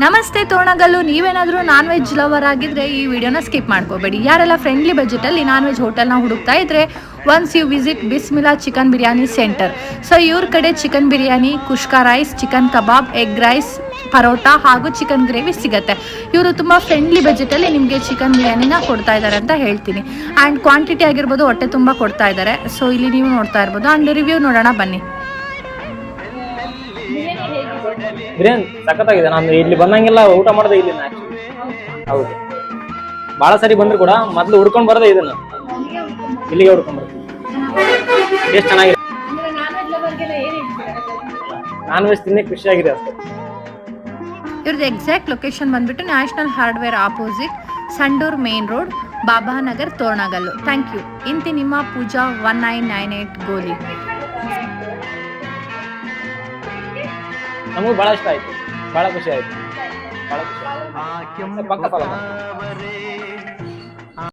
ನಮಸ್ತೆ ತೋರಣಗಲ್ಲು. ನೀವೇನಾದರೂ non veg lover ಆಗಿದ್ರೆ ಈ ವಿಡಿಯೋನ ಸ್ಕಿಪ್ ಮಾಡ್ಕೋಬೇಡಿ. ಯಾರೆಲ್ಲ ಫ್ರೆಂಡ್ಲಿ ಬಜೆಟಲ್ಲಿ ನಾನ್ ವೆಜ್ ಹೋಟೆಲ್ನ ಹುಡುಕ್ತಾ ಇದ್ರೆ once you visit Bismillah chicken biryani centre. So ಇವ್ರ ಕಡೆ chicken biryani, kushka rice, chicken kebab, egg rice, parotta ಹಾಗೂ ಚಿಕನ್ ಗ್ರೇವಿ ಸಿಗುತ್ತೆ. ಇವರು ತುಂಬ ಫ್ರೆಂಡ್ಲಿ ಬಜೆಟಲ್ಲಿ ನಿಮಗೆ ಚಿಕನ್ ಬಿರಿಯಾನಿನ ಕೊಡ್ತಾ ಇದ್ದಾರೆ ಅಂತ ಹೇಳ್ತೀನಿ. ಆ್ಯಂಡ್ ಕ್ವಾಂಟಿಟಿ ಆಗಿರ್ಬೋದು ಹೊಟ್ಟೆ ತುಂಬ ಕೊಡ್ತಾ ಇದ್ದಾರೆ. ಸೊ ಇಲ್ಲಿ ನೀವು ನೋಡ್ತಾ ಇರ್ಬೋದು. ಆ್ಯಂಡ್ ರಿವ್ಯೂ ನೋಡೋಣ ಬನ್ನಿ. ಬಿರಿಯಾನಿ ಸಖತ್ತಾಗಿದೆ. ನಾನು ಇಲ್ಲಿ ಬಂದಂಗೆಲ್ಲ ಊಟ ಮಾಡೋದೇ ಇಲ್ಲಿ. ಹೌದು, ಬಹಳ ಸರಿ ಬಂದ್ರು ಕೂಡ ಮೊದ್ಲು ಹುಡ್ಕೊಂಡ್ ಬರೋದೇ ಇದನ್ನ, ಇಲ್ಲಿಗೆ ಹುಡ್ಕೊಂಡ್ ಬರ್ತೀವಿ. ಟೇಸ್ಟ್ ಚೆನ್ನಾಗಿದೆ. ನಾನ್ ವೆಜ್ ತಿನ್ನಕ್ಕೆ ಖುಷಿಯಾಗಿದೆ ಅಷ್ಟೇ. ಇವ್ರದ್ದು ಎಕ್ಸಾಕ್ಟ್ ಲೊಕೇಶನ್ ಬಂದ್ಬಿಟ್ಟು national hardware opposite, Sandur main road, Babanagar, Toranagallu. Thank you. ಇಂತಿ ನಿಮ್ಮ ಪೂಜಾ 1998 ಗೋಲಿ. ನಮಗೂ ಬಹಳ ಇಷ್ಟ ಆಯ್ತು, ಬಹಳ ಖುಷಿ ಆಯ್ತು, ಬಹಳ ಖುಷಿ. ಪಕ್ಕ